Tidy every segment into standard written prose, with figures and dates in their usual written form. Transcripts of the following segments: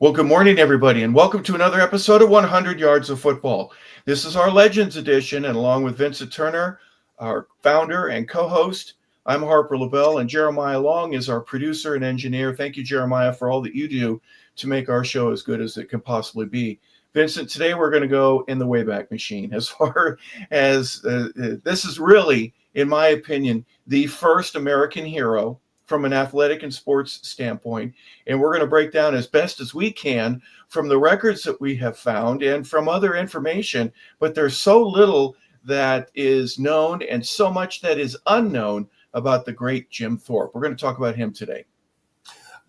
Well, good morning, everybody, and welcome to another episode of 100 Yards of Football. This is our Legends edition, and along with Vincent Turner, our founder and co-host, I'm Harper LeBel, and Jeremiah Long is our producer and engineer. Thank you, Jeremiah, for all that you do to make our show as good as it can possibly be. Vincent, today we're going to go in the Wayback Machine as far as this is really, in my opinion, the first American hero from an athletic and sports standpoint. And we're going to break down as best as we can from the records that we have found and from other information. But there's so little that is known and so much that is unknown about the great Jim Thorpe. We're going to talk about him today.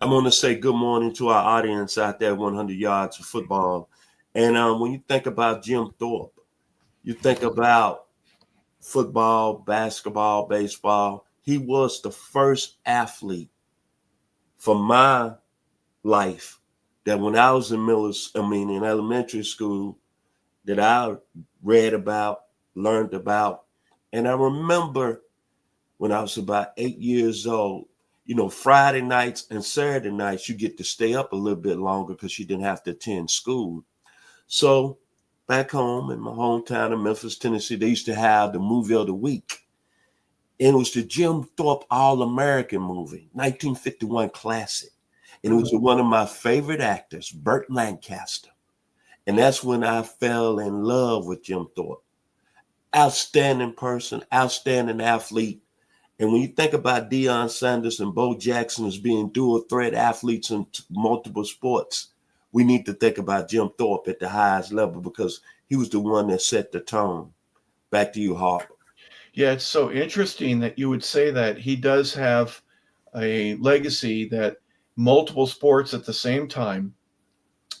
I'm going to say good morning to our audience out there, 100 Yards of Football. And when you think about Jim Thorpe, you think about football, basketball, baseball. He was the first athlete for my life that when I was in elementary school, that I read about, learned about. And I remember when I was about 8 years old, Friday nights and Saturday nights, you get to stay up a little bit longer because you didn't have to attend school. So back home in my hometown of Memphis, Tennessee, they used to have the movie of the week. And it was the Jim Thorpe All-American movie, 1951 classic. And it was one of my favorite actors, Burt Lancaster. And that's when I fell in love with Jim Thorpe. Outstanding person, outstanding athlete. And when you think about Deion Sanders and Bo Jackson as being dual threat athletes in multiple sports, we need to think about Jim Thorpe at the highest level because he was the one that set the tone. Back to you, Harper. Yeah, it's so interesting that you would say that. He does have a legacy that multiple sports at the same time.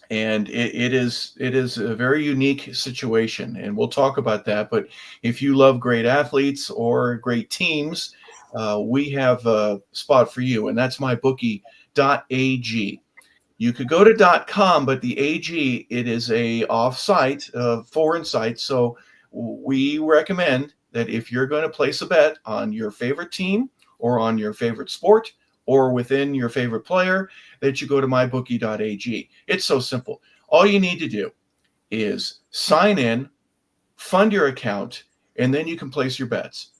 And it is a very unique situation, and we'll talk about that. But if you love great athletes or great teams, we have a spot for you, and that's mybookie.ag. You could go to .com, but the AG, it is a off-site, foreign site. So we recommend that if you're going to place a bet on your favorite team or on your favorite sport or within your favorite player, that you go to mybookie.ag. It's so simple. All you need to do is sign in, fund your account, and then you can place your bets.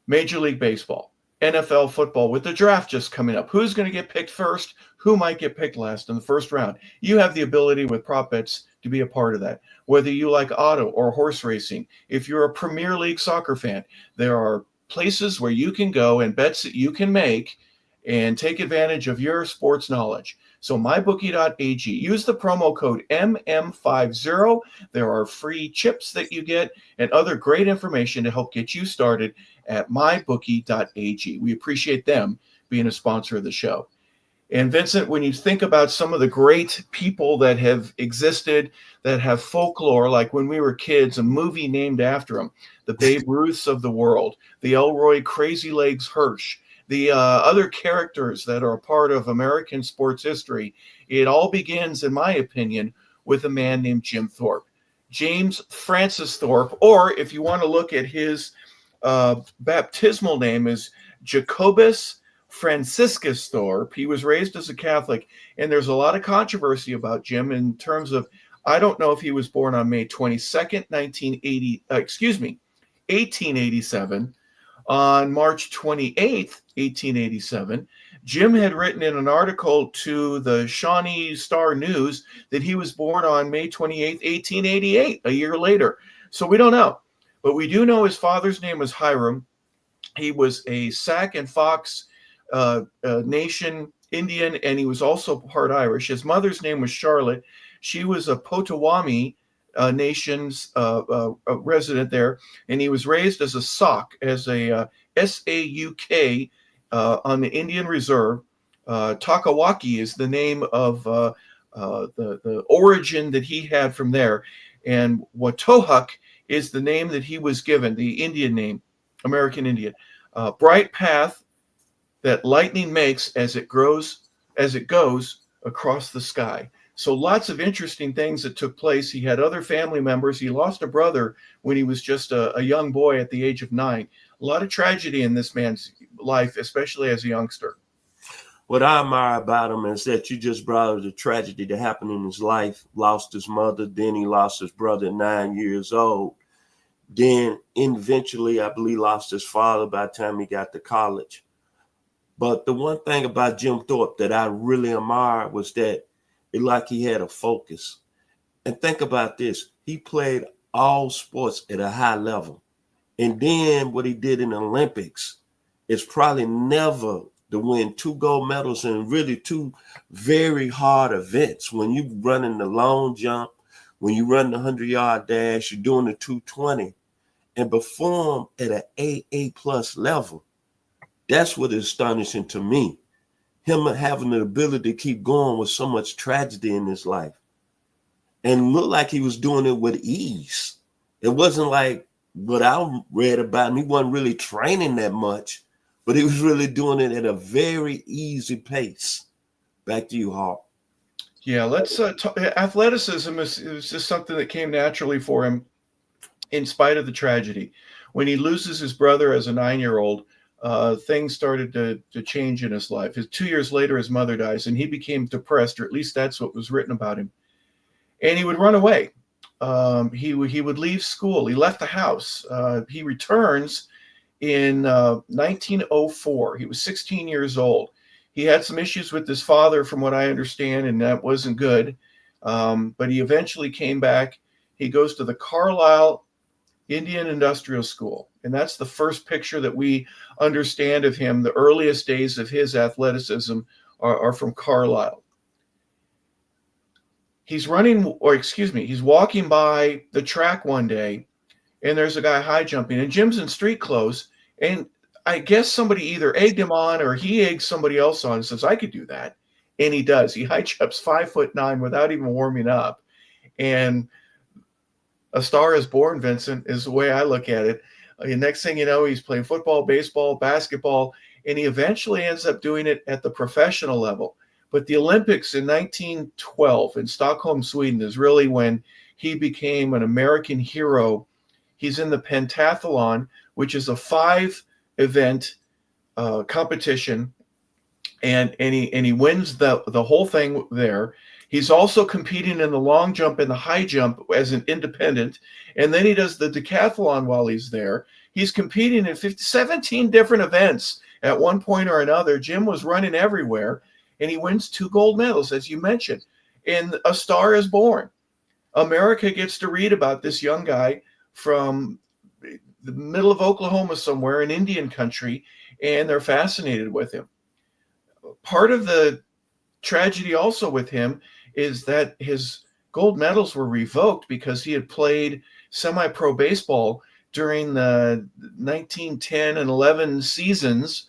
Major League Baseball, NFL football, with the draft just coming up. Who's going to get picked first? Who might get picked last in the first round? You have the ability with prop bets to be a part of that. Whether you like auto or horse racing, if you're a Premier League soccer fan, there are places where you can go and bets that you can make and take advantage of your sports knowledge. So mybookie.ag, use the promo code MM50. There are free chips that you get and other great information to help get you started at mybookie.ag. We appreciate them being a sponsor of the show. And Vincent, when you think about some of the great people that have existed, that have folklore, like when we were kids, a movie named after them, the Babe Ruths of the world, the Elroy Crazy Legs Hirsch, the other characters that are a part of American sports history, it all begins, in my opinion, with a man named Jim Thorpe. James Francis Thorpe, or if you want to look at his baptismal name, is Jacobus Franciscus Thorpe. He was raised as a Catholic, and there's a lot of controversy about Jim in terms of, I don't know if he was born on May 22nd, 1887, on March 28th, 1887, Jim had written in an article to the Shawnee Star News that he was born on May 28th, 1888, a year later. So we don't know. But we do know his father's name was Hiram. He was a Sac and Fox Nation Indian, and he was also part Irish. His mother's name was Charlotte. She was a Potawatomi Nation's resident there, and he was raised as a Sauk, as a Sauk on the Indian Reserve. Takawaki is the name of the origin that he had from there, and Watohuk is the name that he was given, the Indian name, American Indian. Bright path that lightning makes as it goes across the sky. So lots of interesting things that took place. He had other family members. He lost a brother when he was just a young boy at the age of 9. A lot of tragedy in this man's life, especially as a youngster. What I admire about him is that you just brought up the tragedy that happened in his life. Lost his mother, then he lost his brother at 9 years old. Then eventually, I believe, lost his father by the time he got to college. But the one thing about Jim Thorpe that I really admired was that it like he had a focus. And think about this. He played all sports at a high level. And then what he did in the Olympics is probably never to win 2 gold medals in really 2 very hard events. When you running the long jump, when you run the 100-yard dash, you're doing the 220 and perform at an AA plus level. That's what is astonishing to me. Him having the ability to keep going with so much tragedy in his life. And looked like he was doing it with ease. It wasn't like what I read about him. He wasn't really training that much, but he was really doing it at a very easy pace. Back to you, Harp. Yeah, let's talk. Athleticism is just something that came naturally for him in spite of the tragedy. When he loses his brother as a 9-year-old, things started to change in his life. 2 years later, his mother dies, and he became depressed, or at least that's what was written about him. And he would run away. He would leave school. He left the house. He returns in 1904. He was 16 years old. He had some issues with his father, from what I understand, and that wasn't good. But he eventually came back. He goes to the Carlisle Indian Industrial School. And that's the first picture that we understand of him. The earliest days of his athleticism are from Carlisle. He's walking by the track one day, and there's a guy high jumping, and Jim's in street clothes. And I guess somebody either egged him on or he egged somebody else on and says, I could do that. And he does. He high jumps 5'9" without even warming up. And a star is born, Vincent, is the way I look at it. The next thing you know, he's playing football, baseball, basketball, and he eventually ends up doing it at the professional level. But the Olympics in 1912 in Stockholm, Sweden, is really when he became an American hero. He's in the pentathlon, which is a 5-event competition, and he wins the whole thing there. He's also competing in the long jump and the high jump as an independent, and then he does the decathlon while he's there. He's competing in 17 different events at one point or another. Jim was running everywhere, and he wins 2 gold medals, as you mentioned, and a star is born. America gets to read about this young guy from the middle of Oklahoma somewhere in Indian country, and they're fascinated with him. Part of the tragedy also with him is that his gold medals were revoked because he had played semi-pro baseball during the 1910 and 11 seasons.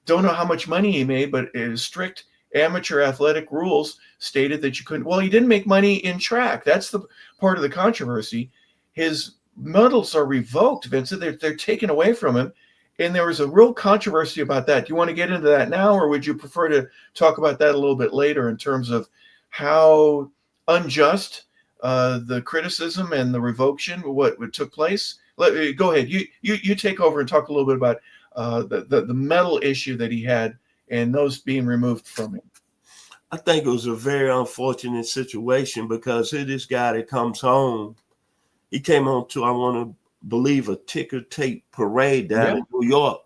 Don't know how much money he made, but strict amateur athletic rules stated that you couldn't. Well, he didn't make money in track. That's the part of the controversy. His medals are revoked, Vincent. They're taken away from him. And there was a real controversy about that. Do you want to get into that now, or would you prefer to talk about that a little bit later in terms of how unjust the criticism and the revocation, what took place? Go ahead. You take over and talk a little bit about the medal issue that he had and those being removed from him. I think it was a very unfortunate situation because here this guy that comes home, he came home to, I want to believe, a ticker tape parade down in New York.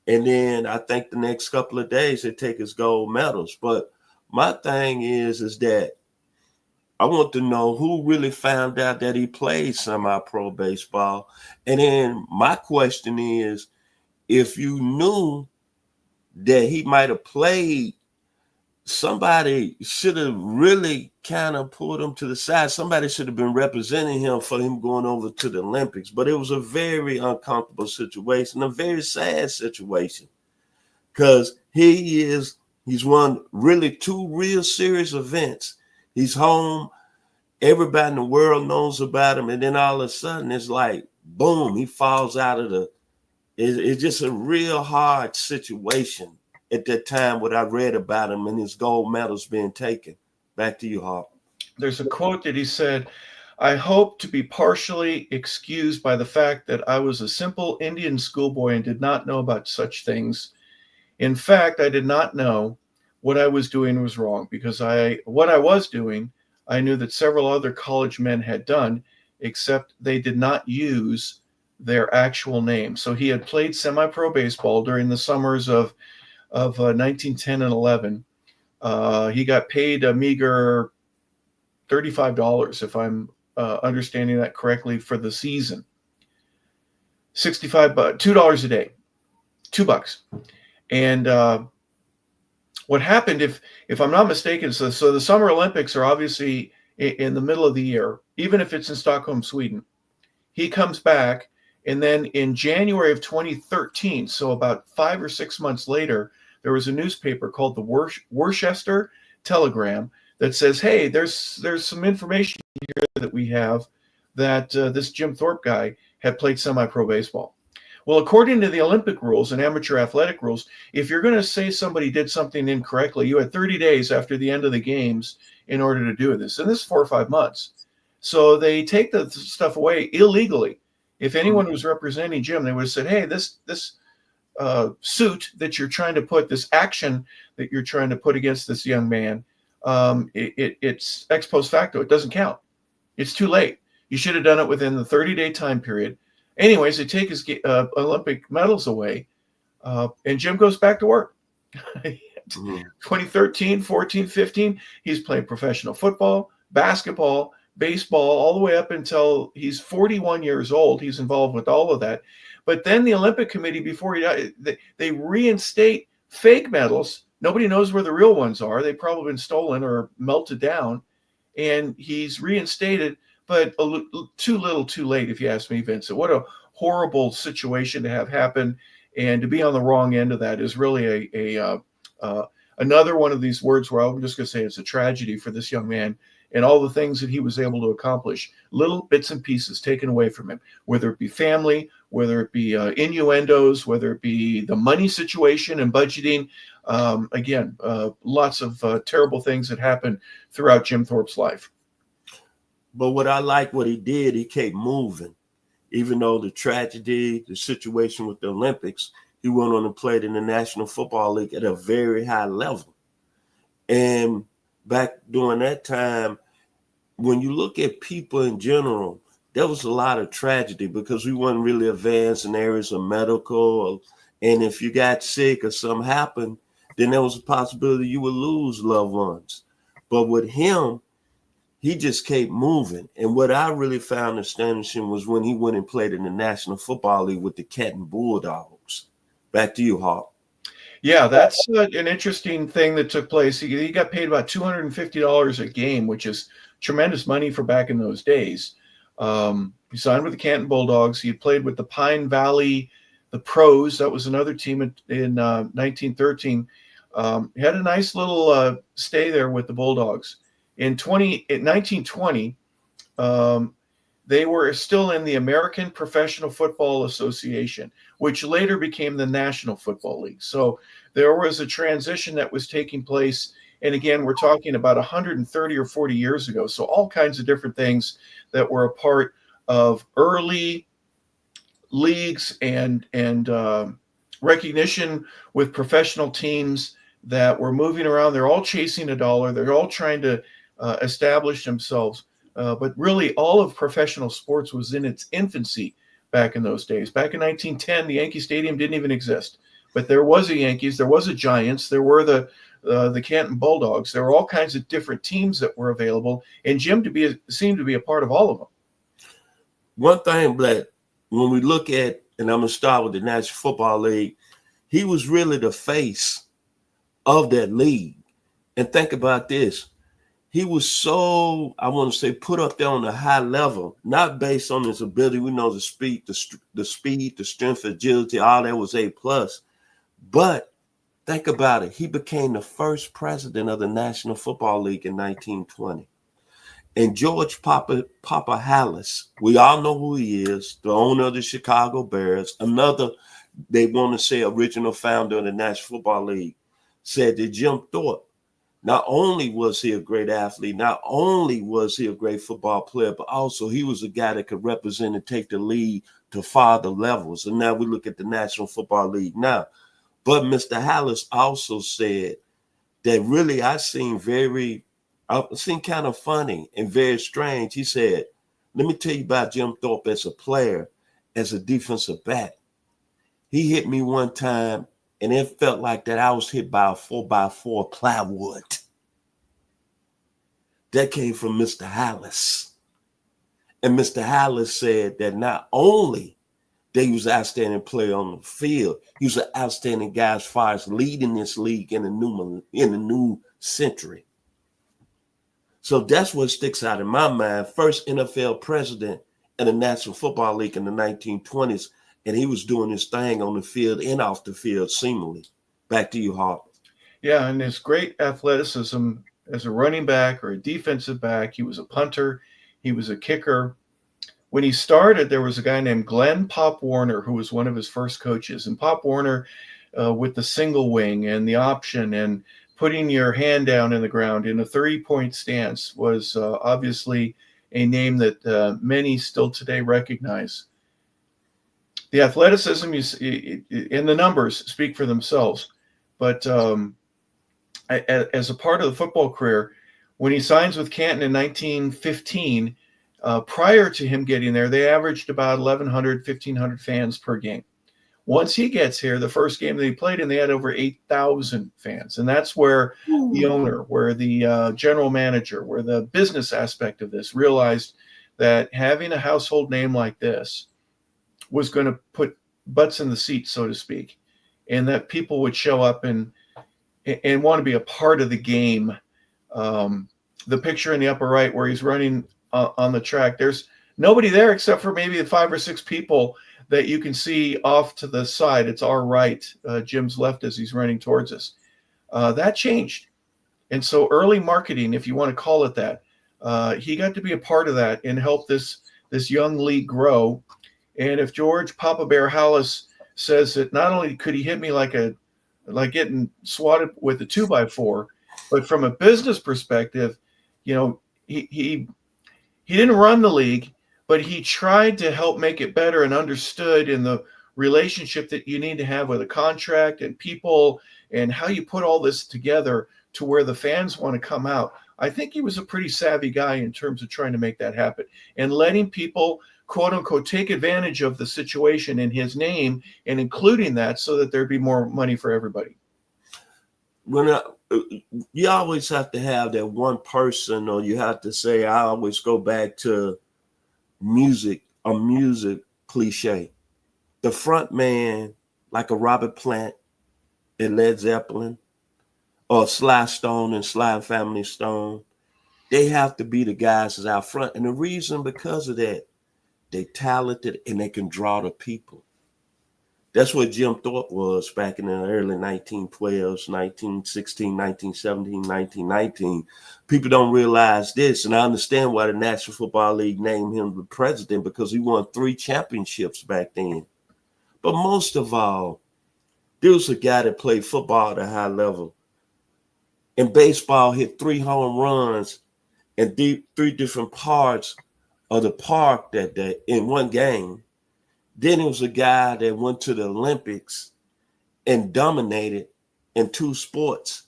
And then I think the next couple of days they take his gold medals. But my thing is that I want to know who really found out that he played semi-pro baseball. And then my question is, if you knew that he might have played, somebody should have really kind of pulled him to the side. Somebody should have been representing him for him going over to the Olympics. But it was a very uncomfortable situation, a very sad situation, because he's won really 2 real serious events. He's home. Everybody in the world knows about him. And then all of a sudden it's like, boom, he falls out of it's just a real hard situation at that time, what I read about him and his gold medals being taken. Back to you, Harp. There's a quote that he said, I hope to be partially excused by the fact that I was a simple Indian schoolboy and did not know about such things. In fact, I did not know what I was doing was wrong, because what I was doing, I knew that several other college men had done, except they did not use their actual name. So he had played semi-pro baseball during the summers of 1910 and 11. He got paid a meager $35, if I'm understanding that correctly, for the season. 65 bucks, $2 a day, $2. And what happened, if I'm not mistaken, so the Summer Olympics are obviously in the middle of the year, even if it's in Stockholm, Sweden. He comes back, and then in January of 2013, so about 5 or 6 months later, there was a newspaper called the Worcester Telegram that says, hey, there's some information here that we have that this Jim Thorpe guy had played semi-pro baseball. Well, according to the Olympic rules and amateur athletic rules, if you're going to say somebody did something incorrectly, you had 30 days after the end of the games in order to do this. And this is 4 or 5 months. So they take the stuff away illegally. If anyone was representing Jim, they would have said, hey, this suit that you're trying to put, this action that you're trying to put against this young man, it's ex post facto. It doesn't count. It's too late. You should have done it within the 30-day time period. Anyways, they take his Olympic medals away, and Jim goes back to work. 2013, 14, 15, he's playing professional football, basketball, baseball, all the way up until he's 41 years old. He's involved with all of that. But then the Olympic Committee, before he died, they reinstate fake medals. Nobody knows where the real ones are. They've probably been stolen or melted down. And he's reinstated, but too little, too late, if you ask me, Vincent. What a horrible situation to have happen. And to be on the wrong end of that is really another one of these words where I'm just going to say it's a tragedy for this young man and all the things that he was able to accomplish. Little bits and pieces taken away from him, whether it be family, whether it be innuendos, whether it be the money situation and budgeting. Again, lots of terrible things that happened throughout Jim Thorpe's life. But what I like what he did, he kept moving. Even though the tragedy, the situation with the Olympics, he went on and played in the National Football League at a very high level. And back during that time, when you look at people in general, there was a lot of tragedy because we weren't really advanced in areas of medical. And if you got sick or something happened, then there was a possibility you would lose loved ones. But with him, he just kept moving. And what I really found astonishing was when he went and played in the National Football League with the Canton Bulldogs. Back to you, Harp. Yeah, that's an interesting thing that took place. He got paid about $250 a game, which is tremendous money for back in those days. He signed with the Canton Bulldogs. He played with the Pine Valley, the Pros. That was another team in 1913. He had a nice little stay there with the Bulldogs. In 1920, they were still in the American Professional Football Association, which later became the National Football League. So there was a transition that was taking place. And again, we're talking about 130 or 40 years ago. So all kinds of different things that were a part of early leagues and recognition with professional teams that were moving around. They're all chasing a dollar. They're all trying to establish themselves. But really, all of professional sports was in its infancy back in those days. Back in 1910, the Yankee Stadium didn't even exist. But there was a Yankees, there was a Giants, there were the Canton Bulldogs. There were all kinds of different teams that were available, and Jim seemed to be a part of all of them. One thing, Black, when we look at, and I'm going to start with the National Football League, he was really the face of that league. And think about this. He was so, I want to say, put up there on a high level, not based on his ability. We know the speed, the strength, agility, all that was A+. But think about it. He became the first president of the National Football League in 1920. And George Papa Hallis, we all know who he is, the owner of the Chicago Bears, another, they want to say, original founder of the National Football League, said that Jim Thorpe, not only was he a great athlete, not only was he a great football player, but also he was a guy that could represent and take the league to farther levels. And now we look at the National Football League now. But Mr. Hallis also said that really I seem kind of funny and very strange. He said, let me tell you about Jim Thorpe as a player, as a defensive back. He hit me one time, and it felt like that I was hit by a 4x4 plywood. That came from Mr. Hallis. And Mr. Hallis said that not only that he was an outstanding player on the field, he was an outstanding guy as far as leading this league in the new century. So that's what sticks out in my mind. First NFL president in the National Football League in the 1920s, and he was doing his thing on the field and off the field seamlessly. Back to you, Harper. Yeah, and his great athleticism as a running back or a defensive back. He was a punter. He was a kicker. When he started, there was a guy named Glenn Pop Warner who was one of his first coaches. And Pop Warner, with the single wing and the option and putting your hand down in the ground in a 30-point stance, was obviously a name that many still today recognize. The athleticism and the numbers speak for themselves. But as a part of the football career, when he signs with Canton in 1915, prior to him getting there, they averaged about 1,100, 1,500 fans per game. Once he gets here, the first game that he played in, they had over 8,000 fans. And that's where the owner, where the general manager, where the business aspect of this realized that having a household name like this was going to put butts in the seat, so to speak, and that people would show up and want to be a part of the game. The picture in the upper right where he's running on the track, there's nobody there except for maybe the 5 or 6 people that you can see off to the side. It's our right, Jim's left as he's running towards us. That changed. And so early marketing, if you want to call it that, he got to be a part of that and help this young league grow. And if George Papa Bear Hallis says that not only could he hit me like getting swatted with a 2x4, but from a business perspective, he didn't run the league, but he tried to help make it better and understood in the relationship that you need to have with a contract and people and how you put all this together to where the fans want to come out. I think he was a pretty savvy guy in terms of trying to make that happen and letting people, quote unquote, take advantage of the situation in his name and including that so that there'd be more money for everybody. When you always have to have that one person, or you have to say, I always go back to a music cliche. The front man, like a Robert Plant in Led Zeppelin, or Sly Stone and Sly Family Stone, they have to be the guys that's out front. And the reason because of that, they're talented and they can draw the people. That's what Jim Thorpe was back in the early 1912s, 1916, 1917, 1919. People don't realize this, and I understand why the National Football League named him the president, because he won 3 championships back then. But most of all, there was a guy that played football at a high level. In baseball, hit 3 home runs in 3 different parts of the park that day in one game. Then it was a guy that went to the Olympics and dominated in 2 sports.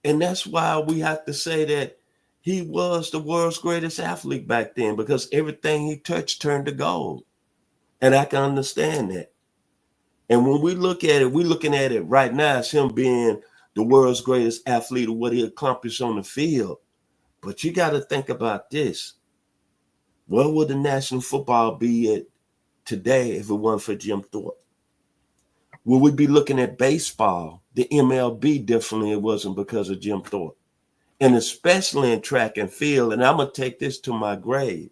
And that's why we have to say that he was the world's greatest athlete back then, because everything he touched turned to gold. And I can understand that. And when we look at it, we're looking at it right now as him being the world's greatest athlete of what he accomplished on the field. But you got to think about this. What would the National Football be at today if it wasn't for Jim Thorpe? Will we be looking at baseball, the MLB, differently? It wasn't because of Jim Thorpe. And especially in track and field, and I'm going to take this to my grave.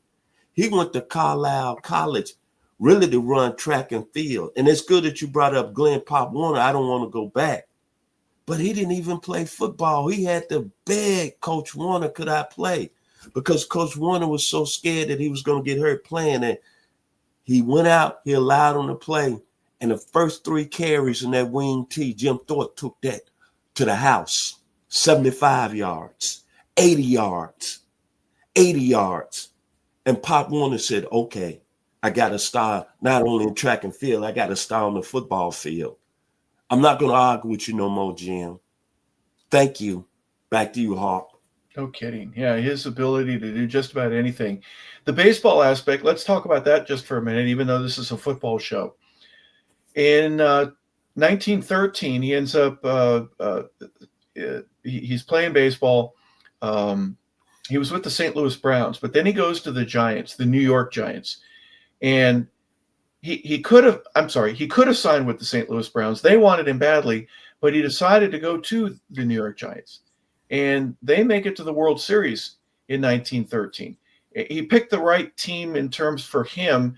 He went to Carlisle College really to run track and field. And it's good that you brought up Glenn Pop Warner. I don't want to go back. But he didn't even play football. He had to beg Coach Warner, could I play? Because Coach Warner was so scared that he was going to get hurt playing it. He went out, he allowed him to play, and the first 3 carries in that wing tee, Jim Thorpe took that to the house. 75 yards, 80 yards, 80 yards. And Pop Warner said, okay, I got to start not only in track and field, I got to start on the football field. I'm not going to argue with you no more, Jim. Thank you. Back to you, Harp. No kidding. Yeah, his ability to do just about anything. The baseball aspect, let's talk about that just for a minute, even though this is a football show. In 1913, he ends up, he's playing baseball. He was with the St. Louis Browns, but then he goes to the Giants, the New York Giants. And he could have, he could have signed with the St. Louis Browns. They wanted him badly, but he decided to go to the New York Giants. And they make it to the World Series in 1913. He picked the right team in terms for him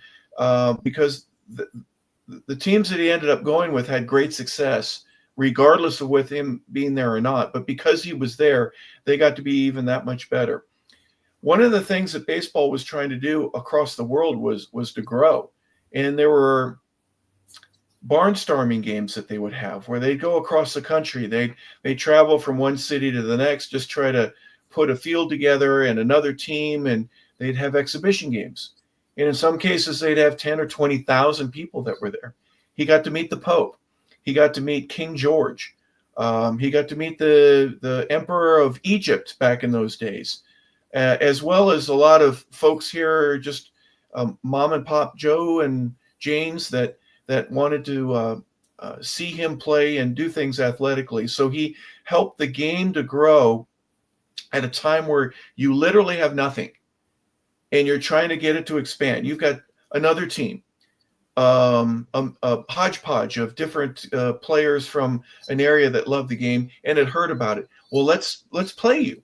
because the teams that he ended up going with had great success, regardless of with him being there or not. But because he was there, they got to be even that much better. One of the things that baseball was trying to do across the world was to grow. And there were barnstorming games that they would have where they'd go across the country. They'd travel from one city to the next, just try to put a field together and another team, and they'd have exhibition games. And in some cases, they'd have 10 or 20,000 people that were there. He got to meet the Pope. He got to meet King George. He got to meet the Emperor of Egypt back in those days, as well as a lot of folks here, just mom and pop Joe and Janes that wanted to see him play and do things athletically. So he helped the game to grow at a time where you literally have nothing and you're trying to get it to expand. You've got another team, a hodgepodge of different players from an area that love the game and had heard about it. Well, let's play you.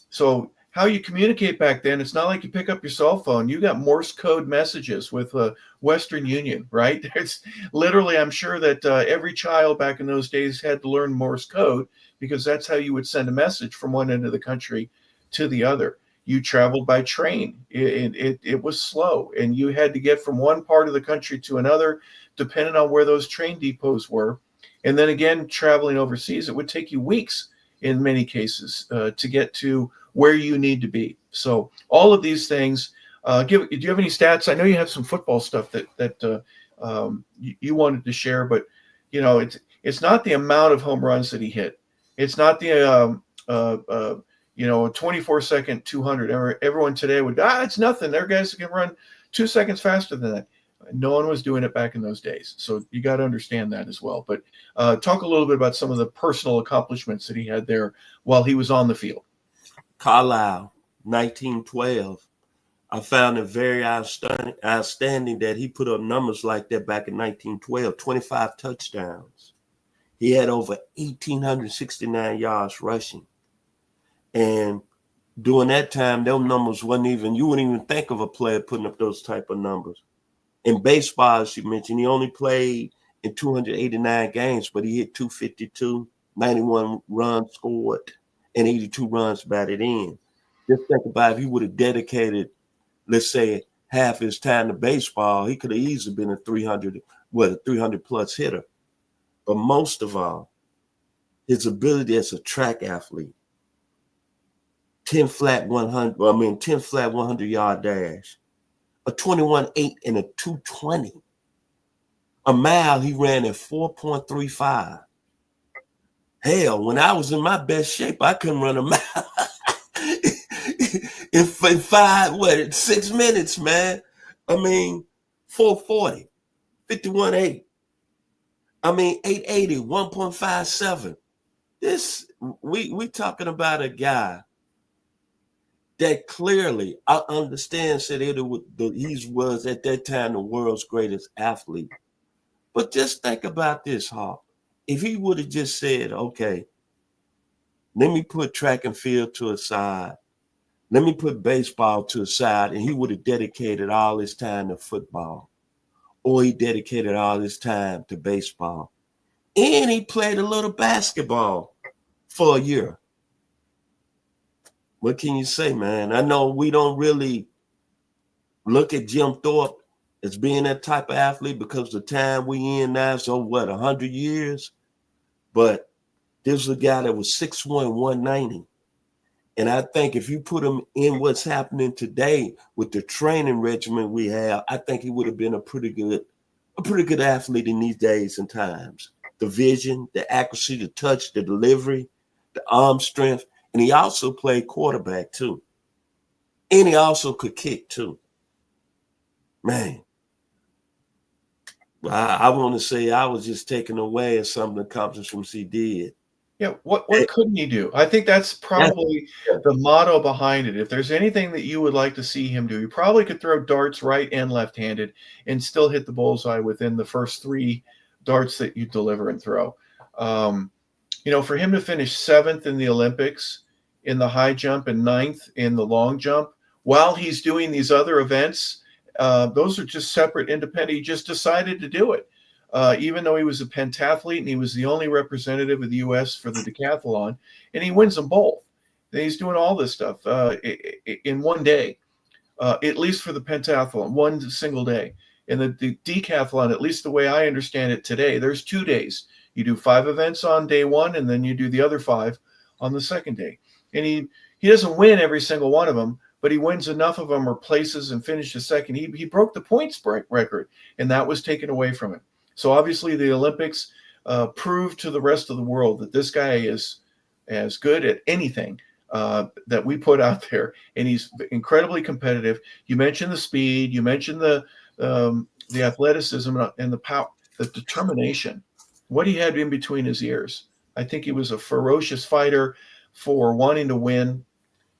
So how you communicate back then, it's not like you pick up your cell phone. You got Morse code messages with Western Union, right? It's literally, I'm sure that every child back in those days had to learn Morse code because that's how you would send a message from one end of the country to the other. You traveled by train. It was slow, and you had to get from one part of the country to another, depending on where those train depots were. And then again, traveling overseas, it would take you weeks in many cases to get to where you need to be. So all of these things. Do you have any stats? I know you have some football stuff that you wanted to share, but it's not the amount of home runs that he hit. It's not the 24-second 200. Everyone today would it's nothing. There are guys that can run 2 seconds faster than that. No one was doing it back in those days. So you got to understand that as well. But talk a little bit about some of the personal accomplishments that he had there while he was on the field. Carlisle, 1912. I found it very outstanding that he put up numbers like that back in 1912, 25 touchdowns. He had over 1,869 yards rushing. And during that time, those numbers wasn't even, you wouldn't even think of a player putting up those type of numbers. In baseball, as you mentioned, he only played in 289 games, but he hit 252, 91 runs scored, and 82 runs batted in. Just think about if he would have dedicated, let's say, half his time to baseball, he could have easily been a 300 plus hitter. But most of all, his ability as a track athlete, 10 flat 100-yard dash, a 21.8 and a 220. A mile he ran at 4.35. Hell, when I was in my best shape, I couldn't run a mile in 6 minutes, man. 440, 51.8. 880, 1.57. This, we talking about a guy that clearly, I understand, said he was at that time the world's greatest athlete. But just think about this, Hawk. If he would have just said, okay, let me put track and field to a side, let me put baseball to a side, and he would have dedicated all his time to football, or he dedicated all his time to baseball, and he played a little basketball for a year. What can you say, man? I know we don't really look at Jim Thorpe as being that type of athlete because the time we in now is 100 years? But there's a guy that was 6'1", 190. And I think if you put him in what's happening today with the training regimen we have, I think he would have been a pretty good athlete in these days and times. the vision, the accuracy, the touch, the delivery, the arm strength. And he also played quarterback too. And he also could kick too. Man, I want to say I was just taken away at some of the accomplishments he did. Yeah, what couldn't he do? I think that's probably the motto behind it. If there's anything that you would like to see him do, he probably could throw darts right and left-handed and still hit the bullseye within the first 3 darts that you deliver and throw. For him to finish 7th in the Olympics in the high jump and 9th in the long jump while he's doing these other events, those are just separate, independent. He just decided to do it. Even though he was a pentathlete and he was the only representative of the U.S. for the decathlon, and he wins them both. And he's doing all this stuff in one day, at least for the pentathlon, one single day. In the decathlon, at least the way I understand it today, there's 2 days. You do 5 events on day 1, and then you do the other 5 on the second day. And he doesn't win every single one of them, but he wins enough of them or places and finishes second. He broke the points record, and that was taken away from him. So obviously the Olympics proved to the rest of the world that this guy is as good at anything that we put out there, and he's incredibly competitive. You mentioned the speed, you mentioned the athleticism and the power, the determination, what he had in between his ears. I think he was a ferocious fighter for wanting to win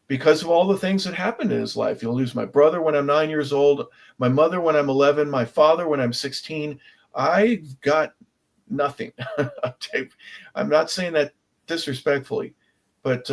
because of all the things that happened in his life. You'll lose my brother when I'm 9 years old, my mother when I'm 11, my father when I'm 16. I've got nothing. I'm not saying that disrespectfully, but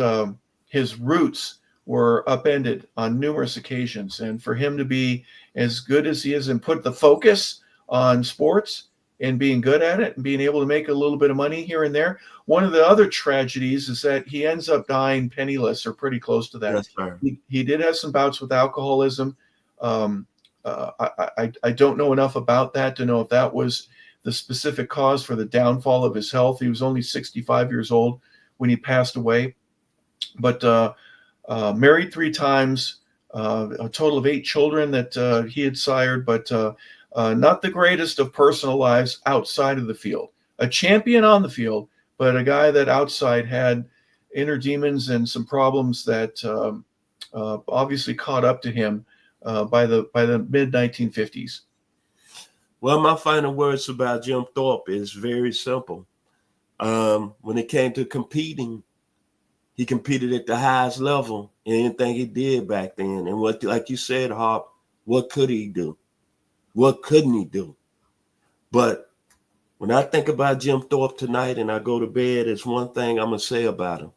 his roots were upended on numerous occasions. And for him to be as good as he is and put the focus on sports and being good at it and being able to make a little bit of money here and there. One of the other tragedies is that he ends up dying penniless or pretty close to that. Yes, he did have some bouts with alcoholism. I don't know enough about that to know if that was the specific cause for the downfall of his health. He was only 65 years old when he passed away, but married 3 times, a total of 8 children that he had sired, but not the greatest of personal lives outside of the field. A champion on the field, but a guy that outside had inner demons and some problems that obviously caught up to him by the mid-1950s. Well, my final words about Jim Thorpe is very simple. When it came to competing, he competed at the highest level in anything he did back then. And what, like you said, Harp, what could he do? What couldn't he do? But when I think about Jim Thorpe tonight and I go to bed, there's one thing I'm going to say about him.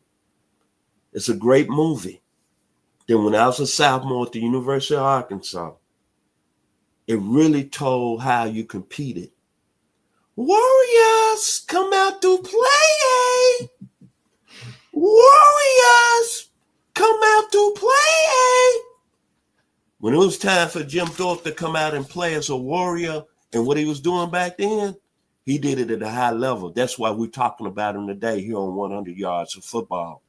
It's a great movie. Then when I was a sophomore at the University of Arkansas, it really told how you competed. Warriors, come out to play. Warriors, come out to play. When it was time for Jim Thorpe to come out and play as a Warrior and what he was doing back then, he did it at a high level. That's why we're talking about him today here on 100 Yards of Football.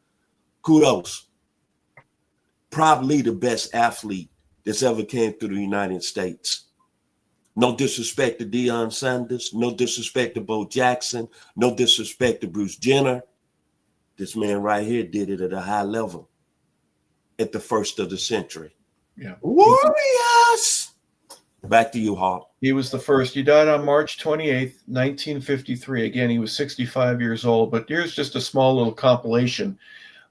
Kudos. Probably the best athlete that's ever came through the United States. No disrespect to Deion Sanders, no disrespect to Bo Jackson, no disrespect to Bruce Jenner. This man right here did it at a high level at the first of the century. Yeah. Warriors! Back to you, Harp. He was the first. He died on March 28th, 1953. Again, he was 65 years old, but here's just a small little compilation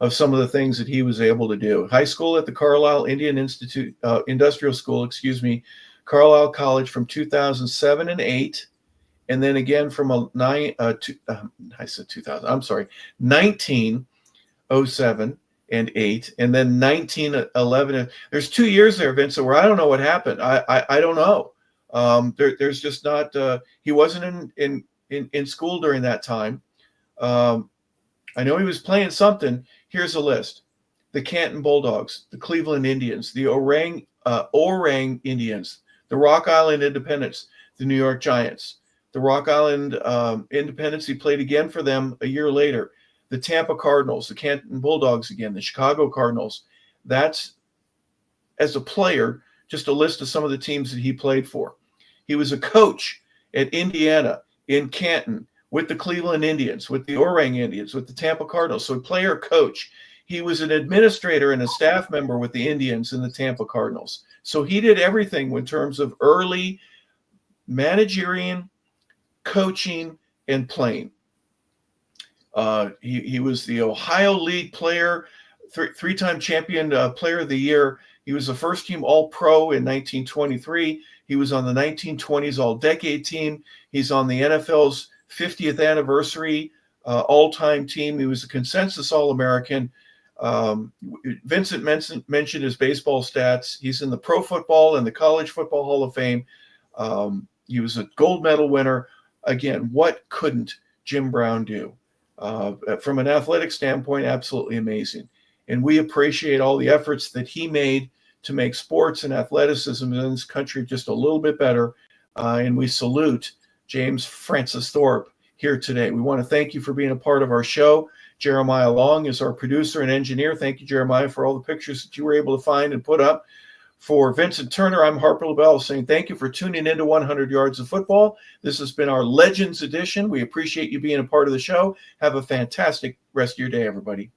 of some of the things that he was able to do. High school at the Carlisle Industrial School, Carlisle College from 2007 and 8, and then again from 1907 and 8, and then 1911. There's 2 years there, Vincent, where I don't know what happened. I don't know. There's just not. He wasn't in school during that time. I know he was playing something. Here's a list: the Canton Bulldogs, the Cleveland Indians, the Orang Indians, the Rock Island Independents, the New York Giants, the Rock Island Independents. He played again for them a year later. The Tampa Cardinals, the Canton Bulldogs again, the Chicago Cardinals. That's, as a player, just a list of some of the teams that he played for. He was a coach at Indiana, in Canton, with the Cleveland Indians, with the Orang Indians, with the Tampa Cardinals. So player coach. He was an administrator and a staff member with the Indians and the Tampa Cardinals. So he did everything in terms of early managerial, coaching, and playing. He was the Ohio League player, three-time champion player of the year. He was the first team All-Pro in 1923. He was on the 1920s All-Decade team. He's on the NFL's 50th anniversary all-time team. He was a consensus All-American. Vincent mentioned his baseball stats. He's in the Pro Football and the College Football Hall of Fame. He was a gold medal winner. Again, what couldn't Jim Brown do? From an athletic standpoint, absolutely amazing. And we appreciate all the efforts that he made to make sports and athleticism in this country just a little bit better. And we salute James Francis Thorpe here today. We want to thank you for being a part of our show. Jeremiah Long is our producer and engineer. Thank you, Jeremiah, for all the pictures that you were able to find and put up. For Vincent Turner, I'm Harper LeBel saying thank you for tuning into 100 Yards of Football. This has been our Legends edition. We appreciate you being a part of the show. Have a fantastic rest of your day, everybody.